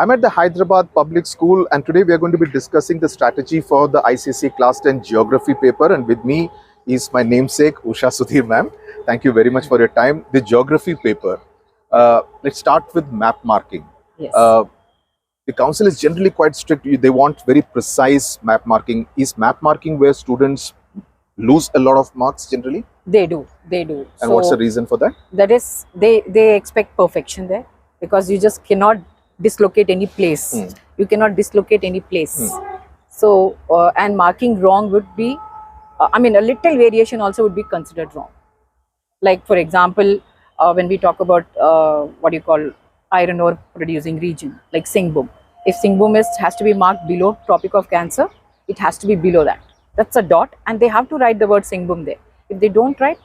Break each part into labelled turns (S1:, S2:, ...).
S1: I'm at the Hyderabad Public School, and today we are going to be discussing the strategy for the ICC Class 10 Geography paper. And with me is my namesake, Usha Sudhir ma'am. Thank you very much for your time. The geography paper. Let's start with map marking.
S2: Yes.
S1: The council is generally quite strict. They want very precise map marking. Is map marking where students lose a lot of marks generally?
S2: They do.
S1: And what's the reason for that?
S2: That is, they expect perfection there, because you just cannot dislocate any place. You cannot dislocate any place. So, and marking wrong would be, a little variation also would be considered wrong. Like, for example, when we talk about what you call iron ore producing region, like Singhbhum. If Singhbhum has to be marked below Tropic of Cancer, it has to be below that. That's a dot, and they have to write the word Singhbhum there. If they don't write,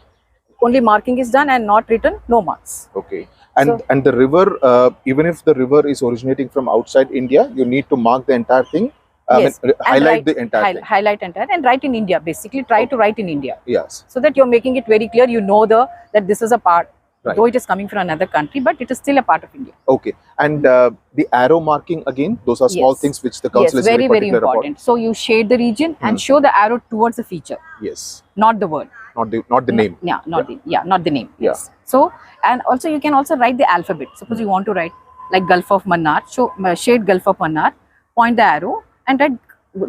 S2: only marking is done and not written, no marks.
S1: Okay. And the river, even if the river is originating from outside India, you need to mark the entire thing.
S2: Yes.
S1: Highlight the entire thing.
S2: Highlight entire and write in India. Basically, try to write in India.
S1: Yes.
S2: So that you're making it very clear. You know that this is a part, though it is coming from another country, but it is still a part of India.
S1: Okay. And the arrow marking again, those are small things which the council is very
S2: very important. So you shade the region and show the arrow towards the feature.
S1: Yes.
S2: Not the word.
S1: Not the name.
S2: Yeah, not the name.
S1: Yeah.
S2: Yes. So, and also you can also write the alphabet. Suppose you want to write like Gulf of Mannar, so shade Gulf of Mannar, point the arrow and write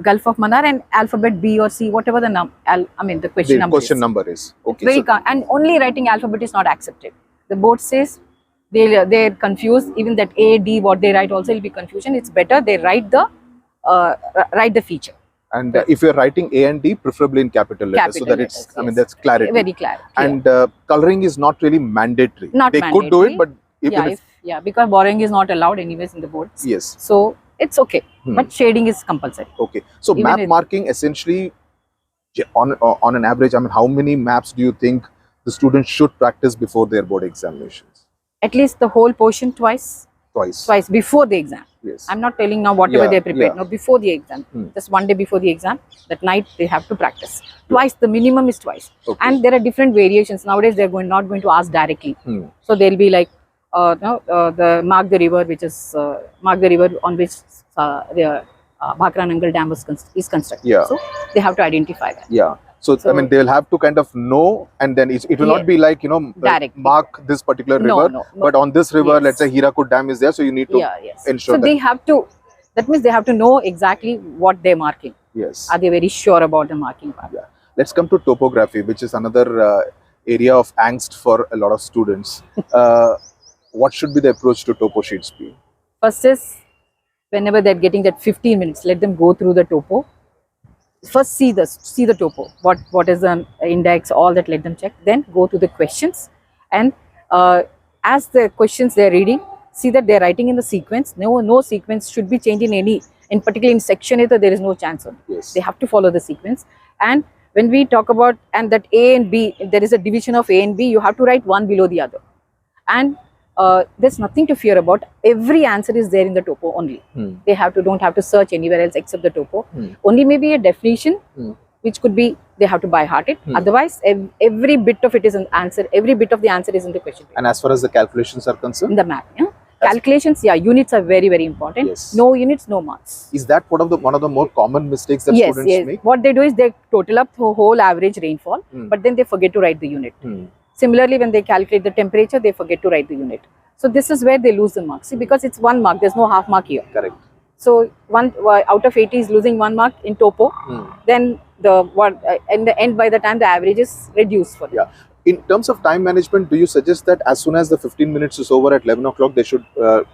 S2: Gulf of Mannar and alphabet B or C, whatever the the question number.
S1: Question number is okay.
S2: Very and only writing alphabet is not accepted. The board says they're confused. Even that A, D, what they write also will be confusion. It's better they write the feature.
S1: And if you're writing A and D, preferably in capital letters, so that it's, that's clarity.
S2: Very clear.
S1: And coloring is not really mandatory.
S2: They
S1: could do it, but
S2: because borrowing is not allowed anyways in the boards.
S1: Yes.
S2: So it's okay, but shading is compulsory.
S1: Okay. So map marking essentially, on an average, how many maps do you think the students should practice before their board examinations?
S2: At least the whole portion twice before the exam.
S1: Yes.
S2: I'm not telling now whatever they prepared. No, before the exam. Just one day before the exam, that night they have to practice. Twice, the minimum is twice. Okay. And there are different variations. Nowadays they're not going to ask directly. So they'll be like, the Mark the River, which is Mark the River on which the Bhakra Nangal Dam is constructed.
S1: Yeah.
S2: So they have to identify that.
S1: Yeah. So they will have to kind of know, and then it will not be like, mark this particular river, but on this river, let's say Hirakud Dam is there, so you need to ensure
S2: so they have to, that means they have to know exactly what they're marking.
S1: Yes.
S2: Are they very sure about the marking part?
S1: Yeah. Let's come to topography, which is another area of angst for a lot of students. What should be the approach to topo sheets be?
S2: First is, whenever they're getting that 15 minutes, let them go through the topo. First see the topo, what is the index, all that, let them check. Then go to the questions, and as the questions they're reading, see that they're writing in the sequence. No sequence should be changed in particular in section A, there is no chance of.
S1: Yes.
S2: They have to follow the sequence. And when we talk about that A and B, there is a division of A and B, you have to write one below the other. And there's nothing to fear about. Every answer is there in the topo only. They don't have to search anywhere else except the topo. Only maybe a definition, which could be they have to by heart it. Otherwise, every bit of it is an answer. Every bit of the answer is in the question paper.
S1: And as far as the calculations are concerned,
S2: in the map, calculations, units are very, very important.
S1: Yes.
S2: No units, no marks.
S1: Is that one of the more common mistakes that students make?
S2: What they do is they total up the whole average rainfall, but then they forget to write the unit. Similarly, when they calculate the temperature, they forget to write the unit. So this is where they lose the marks. See, because it's 1 mark, there's no half mark here.
S1: Correct.
S2: So out of 80 is losing 1 mark in topo. Then in the end, by the time the average is reduced for them.
S1: Yeah. In terms of time management, do you suggest that as soon as the 15 minutes is over at 11 o'clock, they should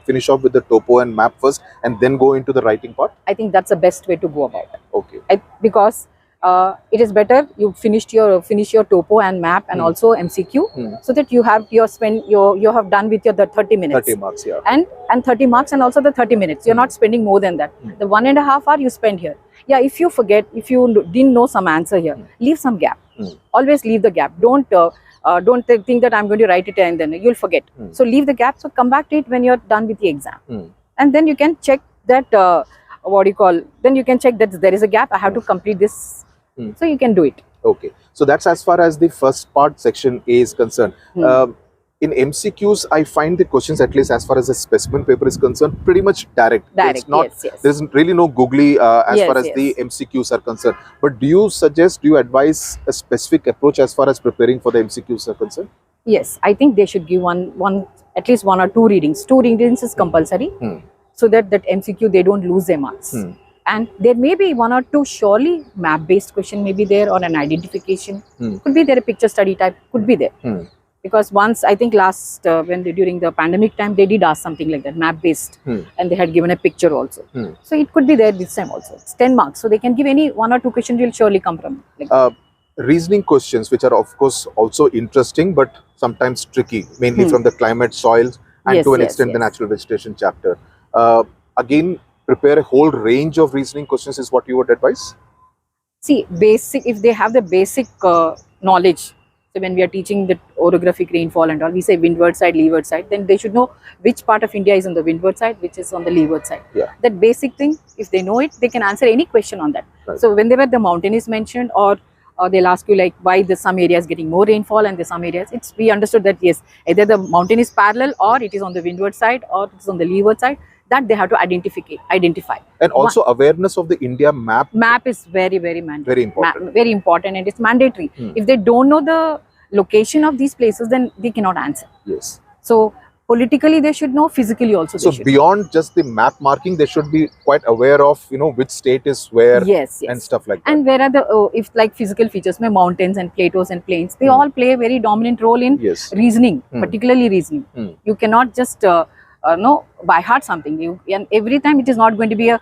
S1: finish off with the topo and map first and then go into the writing part?
S2: I think that's the best way to go about it.
S1: Okay.
S2: Because it is better you finish your topo and map and also MCQ, so that you have you have done with your 30 minutes.
S1: 30 marks, yeah.
S2: And 30 marks and also the 30 minutes. You're not spending more than that. The 1.5 hour you spend here. Yeah, if you forget, if you didn't know some answer here, leave some gap. Always leave the gap. Don't think that I'm going to write it and then you'll forget. So leave the gap. So come back to it when you're done with the exam, and then you can check that then you can check that there is a gap. I have to complete this. So you can do it.
S1: Okay. So that's as far as the first part, section A, is concerned. in MCQs, I find the questions, at least as far as the specimen paper is concerned, pretty much direct.
S2: Direct,
S1: It's not,
S2: yes, yes.
S1: there's really no googly as
S2: Yes,
S1: far as
S2: yes.
S1: the MCQs are concerned. But do you advise a specific approach as far as preparing for the MCQs are concerned?
S2: Yes, I think they should give at least 1 or 2 readings. 2 readings is compulsory, so that MCQ they don't lose their marks. And there may be 1 or 2 surely map-based question may be there, or an identification. Could be there a picture study type, could be there. Because once, I think last, during the pandemic time, they did ask something like that, map-based, and they had given a picture also. So it could be there this time also. It's 10 marks, so they can give any 1 or 2 questions will surely come from.
S1: Reasoning questions, which are of course also interesting, but sometimes tricky, mainly from the climate, soils, and
S2: Yes,
S1: to an
S2: yes,
S1: extent the
S2: yes.
S1: natural vegetation chapter. Again, prepare a whole range of reasoning questions is what you would advise?
S2: See, basic, if they have the basic knowledge, so when we are teaching the orographic rainfall and all, we say windward side, leeward side, then they should know which part of India is on the windward side, which is on the leeward side.
S1: Yeah.
S2: That basic thing, if they know it, they can answer any question on that.
S1: Right.
S2: So whenever the mountain is mentioned, or they'll ask you like why some areas getting more rainfall and some areas, we understood that yes, either the mountain is parallel, or it is on the windward side, or it is on the leeward side. That they have to identify.
S1: And also awareness of the India map.
S2: Map is very, very mandatory.
S1: Very important.
S2: Very important, and it's mandatory. If they don't know the location of these places, then they cannot answer.
S1: Yes.
S2: So politically they should know, physically also they
S1: So
S2: should
S1: beyond just the map marking, they should be quite aware of, which state is where,
S2: yes, yes.
S1: and stuff like that.
S2: And where are the, if like physical features, my mountains and plateaus and plains, they all play a very dominant role in
S1: Yes.
S2: reasoning, particularly reasoning. You cannot just know by heart something. And every time it is not going to be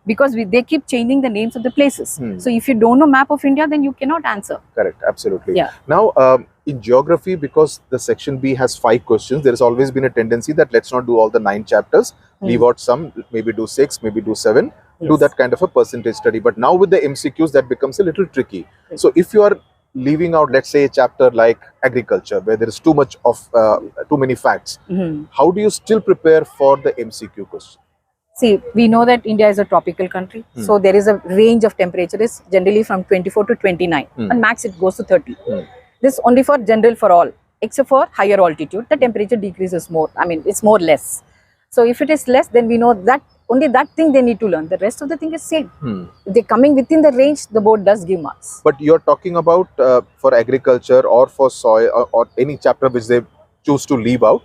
S2: because they keep changing the names of the places. So if you don't know map of India, then you cannot answer.
S1: Correct, absolutely.
S2: Yeah.
S1: Now, in geography, because the section B has 5 questions, there has always been a tendency that let's not do all the 9 chapters, leave out some, maybe do 6, maybe do 7, do
S2: Yes.
S1: that kind of a percentage study. But now with the MCQs, that becomes a little tricky. So if you are leaving out, let's say, a chapter like agriculture, where there is too many facts, how do you still prepare for the MCQ question?
S2: See, we know that India is a tropical country, so there is a range of temperatures generally from 24 to 29, and max it goes to 30. This only for general for all, except for higher altitude, the temperature decreases more. I mean, it's more less. So if it is less, then we know that only that thing they need to learn. The rest of the thing is same. If they're coming within the range, the board does give marks.
S1: But you're talking about for agriculture or for soil or any chapter which they choose to leave out.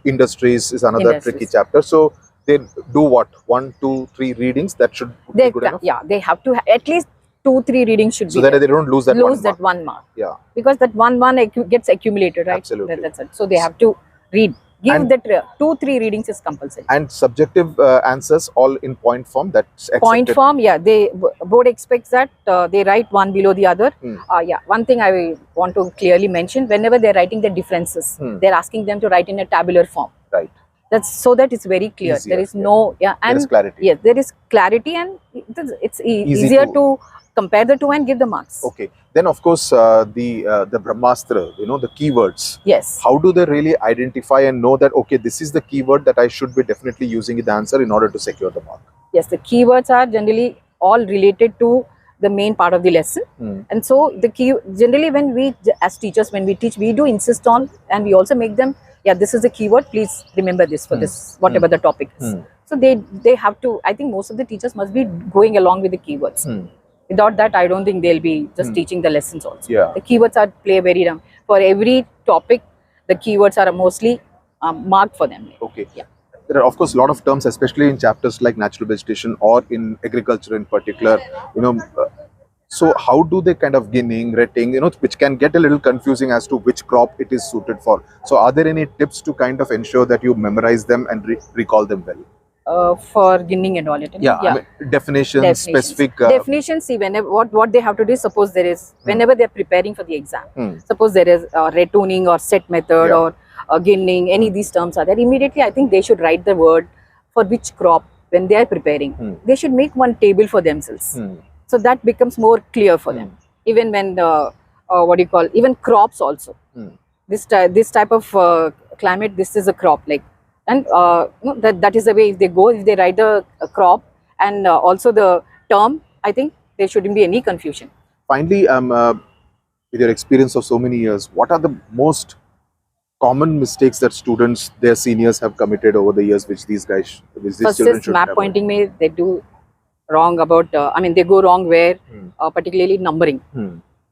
S1: Industries is another tricky chapter. So they do what? 1, 2, 3 readings that should be good enough?
S2: Yeah, they have to at least 2-3 readings should
S1: so
S2: be
S1: that
S2: there.
S1: they don't lose that
S2: one mark.
S1: Yeah.
S2: Because that one gets accumulated, right?
S1: Absolutely.
S2: That's it. So they have to read. Give that 2-3 readings is compulsory.
S1: And subjective answers all in point form, that's accepted.
S2: Point form, yeah. Board expects that they write one below the other. Yeah. One thing I want to clearly mention: whenever they're writing the differences, they're asking them to write in a tabular form.
S1: Right.
S2: That's so that it's very clear.
S1: Easier,
S2: there is no and
S1: there is clarity.
S2: Yes, there is clarity, and it's easier to compare the two and give the marks.
S1: Okay. Then of course the Brahmastra, the keywords.
S2: Yes.
S1: How do they really identify and know that okay, this is the keyword that I should be definitely using in the answer in order to secure the mark?
S2: Yes, the keywords are generally all related to the main part of the lesson, and so generally when we as teachers, when we teach, we do insist on, and we also make them, yeah, this is a keyword, please remember this for this whatever the topic is. So they have to, I think most of the teachers must be going along with the keywords. Without that, I don't think they'll be just teaching the lessons also.
S1: Yeah.
S2: The keywords play very for every topic. The keywords are mostly marked for them.
S1: Okay.
S2: Yeah.
S1: There are of course a lot of terms, especially in chapters like natural vegetation or in agriculture in particular. So how do they kind of ginning, retting, which can get a little confusing as to which crop it is suited for. So are there any tips to kind of ensure that you memorize them and recall them well?
S2: For ginning and all it.
S1: Yeah. I mean, definitions, specific.
S2: Definitions. See, whenever what they have to do is, suppose there is, whenever they are preparing for the exam, suppose there is retuning or set method or ginning, any of these terms are there. Immediately, I think they should write the word for which crop when they are preparing. They should make one table for themselves. So that becomes more clear for them. Even when even crops also. This type of climate, this is a crop like. And that is the way if they write the crop and also the term, I think there shouldn't be any confusion.
S1: Finally, with your experience of so many years, what are the most common mistakes that students, their seniors have committed over the years, which these guys, which these
S2: First
S1: children
S2: is
S1: should
S2: map
S1: avoid?
S2: pointing में they do wrong about, I mean, they go wrong where, particularly numbering.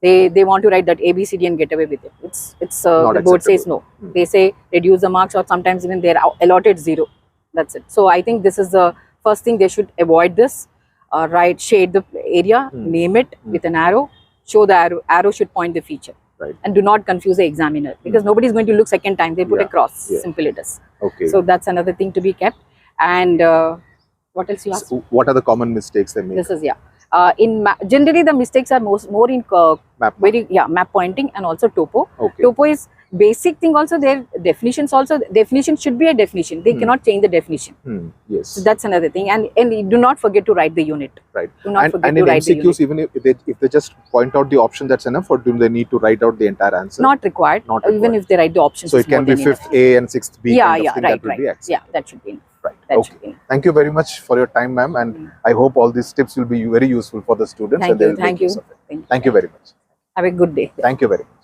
S2: They want to write that A, B, C, D and get away with it. It's
S1: Not
S2: the board says no.
S1: acceptable.
S2: They say reduce the marks, or sometimes even they're allotted 0. That's it. So I think this is the first thing they should avoid this. Right, shade the area, name it with an arrow, show the arrow. Arrow should point the feature.
S1: Right.
S2: And do not confuse the examiner, because nobody is going to look second time. They put a cross.
S1: Yeah.
S2: Simple it is.
S1: Okay.
S2: So that's another thing to be kept. And what else you asked?
S1: So what are the common mistakes they make?
S2: This is generally the mistakes are more in
S1: Map.
S2: map pointing and also topo.
S1: Okay.
S2: Topo is basic thing. Also their definitions also, definition should be a definition. They cannot change the definition.
S1: Yes.
S2: So that's another thing. And do not forget to write the unit.
S1: Right.
S2: Do not forget
S1: and
S2: to
S1: in
S2: write the unit.
S1: MCQs, even if they just point out the option, that's enough, or do they need to write out the entire answer?
S2: Not required.
S1: Not
S2: Even
S1: required.
S2: if they write the options.
S1: So it
S2: it's more
S1: can be
S2: than enough.
S1: 5th A and 6th B.
S2: Yeah,
S1: kind of
S2: yeah,
S1: thing,
S2: right,
S1: that will
S2: right.
S1: be acceptable.
S2: Yeah, that should be enough.
S1: Right.
S2: That
S1: Okay.
S2: should be enough.
S1: Thank you very much for your time, ma'am, and I hope all these tips will be very useful for the students.
S2: Thank
S1: and they
S2: you,
S1: will
S2: thank
S1: make use
S2: you.
S1: of it. Thank you very much.
S2: Have a good day.
S1: Thank you very much.